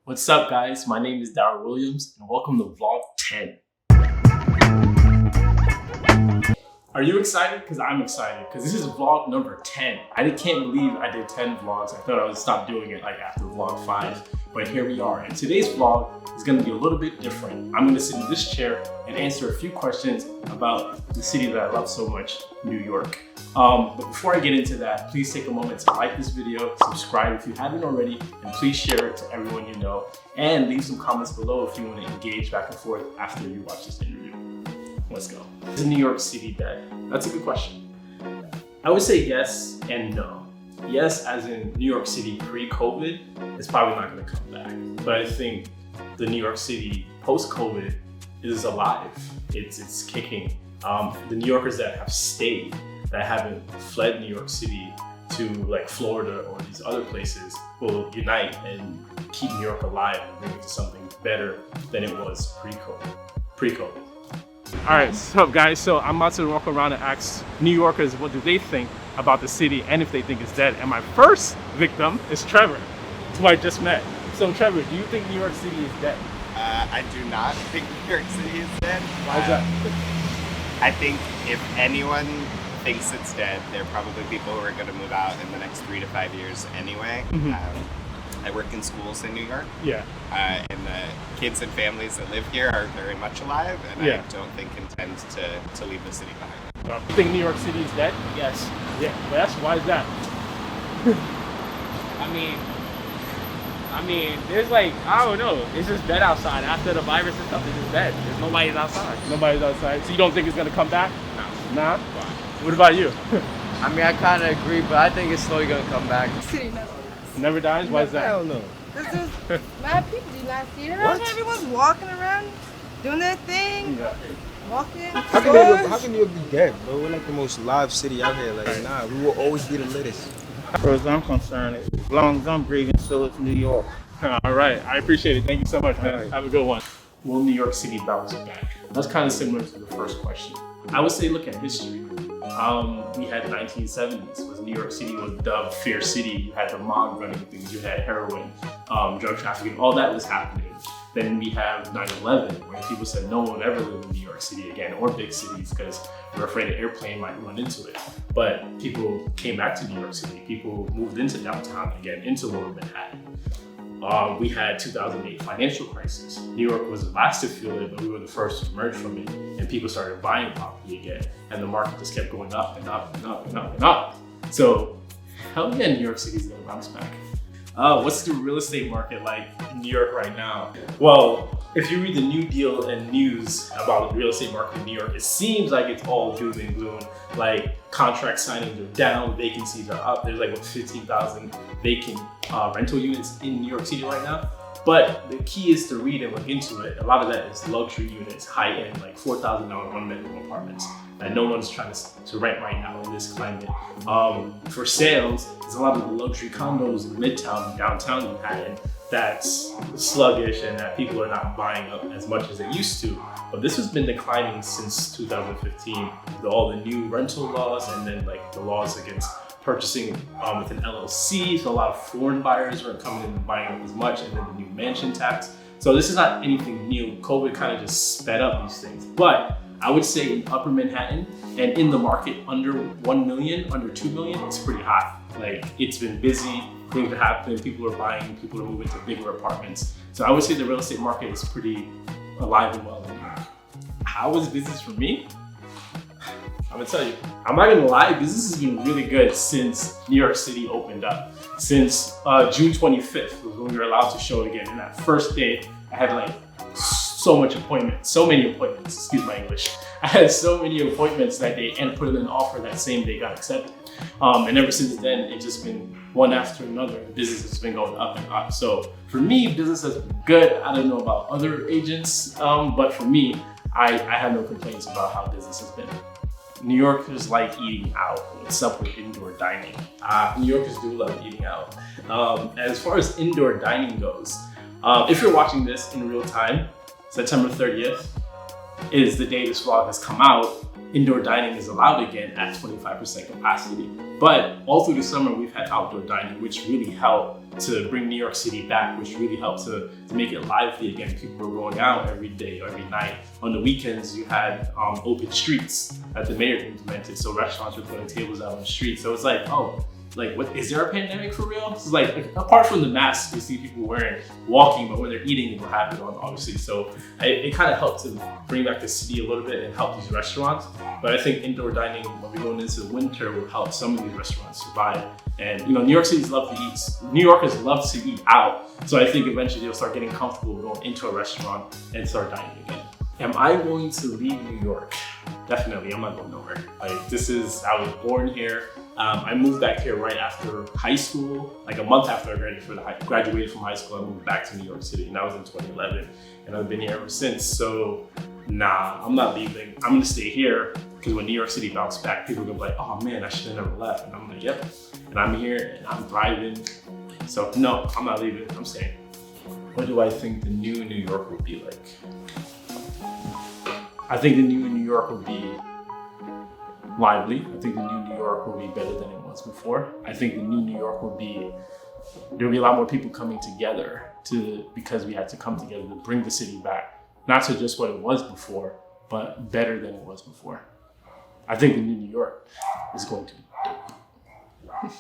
What's up, guys? My name is Darryl and welcome to Vlog 10. Are you excited? Because I'm excited, because this is vlog number 10. I can't believe I did 10 vlogs. I thought I would stop doing it like after vlog 5, but here we are. And today's vlog is going to be a little bit different. I'm going to sit in this chair and answer a few questions about the city that I love so much, New York. But before I get into that, please take a moment to like this video, subscribe if you haven't already, and please share it to everyone you know, and leave some comments below if you want to engage back and forth after you watch this interview. Let's go. Is New York City dead? That's a good question. I would say yes and no. Yes, as in New York City pre-COVID, it's probably not going to come back. But I think the New York City post-COVID is alive. It's kicking. The New Yorkers that have stayed, that haven't fled New York City to like Florida or these other places, will unite and keep New York alive and bring it to something better than it was pre-COVID. All right, what's up, guys? So I'm about to walk around and ask New Yorkers what do they think about the city and if they think it's dead. And my first victim is Trevor, who I just met. So Trevor, do you think New York City is dead? I do not think New York City is dead. Why is that? I think if anyone thinks it's dead, they're probably people who are going to move out in the next 3 to 5 years anyway. I work in schools in New York. Yeah. And the kids and families that live here are very much alive, and Yeah. I don't think intend to leave the city behind. You think New York City is dead? Yes. Yeah. But why is that? I mean, there's like, I don't know, it's just dead outside. After the virus and stuff, it's just dead. There's nobody's outside. Nobody's outside. So you don't think it's gonna come back? No. Nah? What about you? I mean, I kind of agree, but I think it's slowly going to come back. City never. Never dies? Why is that? Hell no. This is mad people. Do you not see it around here? Everyone's walking around, doing their thing, walking. How can New York be dead, bro? We're like the most live city out here. Like, nah, we will always be the littest. As far as I'm concerned, as long as I'm breathing, so it's New York. All right, I appreciate it. Thank you so much, man. Right. Have a good one. Will New York City bounce back? That's kind of similar to the first question. I would say look at history. We had 1970s, was New York City was dubbed Fair City. You had the mob running things, you had heroin, drug trafficking, all that was happening. Then we have 9/11, where people said no one ever lived in New York City again, or big cities, because we're afraid an airplane might run into it. But people came back to New York City. People moved into downtown again, into Lower Manhattan. We had 2008 financial crisis. New York was the last to feel it, but we were the first to emerge from it. And people started buying property again. And the market just kept going up and up and up and up and up. So, hell yeah, New York City's gonna bounce back. What's the real estate market like in New York right now? Well, if you read the New Deal and news about the real estate market in New York, it seems like it's all doom and gloom. Like contract signings are down, vacancies are up. There's like 15,000 vacant rental units in New York City right now. But the key is to read and look into it. A lot of that is luxury units, high-end, like $4,000 one-bedroom apartments that no one's trying to rent right now in this climate. For sales, there's a lot of the luxury condos in Midtown, downtown Manhattan, that's sluggish and that people are not buying up as much as they used to. But this has been declining since 2015 with all the new rental laws and then like the laws against purchasing with an LLC. So a lot of foreign buyers weren't coming in and buying up as much, and then the new mansion tax. So this is not anything new. COVID kind of just sped up these things. But I would say in Upper Manhattan and in the market under 1 million, under 2 million, it's pretty hot. Like it's been busy, things are happening, people are buying, people are moving to bigger apartments. So I would say the real estate market is pretty alive and well in New York. How was business for me? I'm gonna tell you, I'm not gonna lie, business has been really good since New York City opened up. Since June 25th was when we were allowed to show it again. And that first day, I had like so many appointments, excuse my English. I had so many appointments that day and put in an offer that same day got accepted. And ever since then, it's just been one after another. Business has been going up and up. So for me, business has been good. I don't know about other agents, but for me, I have no complaints about how business has been. New Yorkers like eating out. What's up with indoor dining? New Yorkers do love eating out. As far as indoor dining goes, if you're watching this in real time, September 30th, is the day this vlog has come out, indoor dining is allowed again at 25% capacity. But all through the summer, we've had outdoor dining, which really helped to bring New York City back, which really helped to make it lively again. People were going out every day, every night. On the weekends, you had open streets that the mayor implemented. So restaurants were putting tables out on the street. So it's like, oh, like, what, is there a pandemic for real? It's like, apart from the masks you see people walking, but when they're eating, they don't have it on, obviously. So it kind of helped to bring back the city a little bit and help these restaurants. But I think indoor dining, when we're going into the winter, will help some of these restaurants survive. And you know, New York City's love to eat. New Yorkers love to eat out. So I think eventually they'll start getting comfortable going into a restaurant and start dining again. Am I going to leave New York? Definitely, I'm not going nowhere. Like, I was born here. I moved back here right after high school, like a month after I graduated from high school. I moved back to New York City, and that was in 2011, and I've been here ever since. So, nah, I'm not leaving. I'm gonna stay here because when New York City bounced back, people are gonna be like, "Oh man, I should have never left." And I'm like, "Yep," and I'm here and I'm thriving. So no, I'm not leaving. I'm staying. What do I think the new New York would be like? I think the new New York would be lively. I think the new New York will be better than it was before. I think the new New York will be, there'll be a lot more people coming together because we had to come together to bring the city back. Not to just what it was before, but better than it was before. I think the new New York is going to be dope.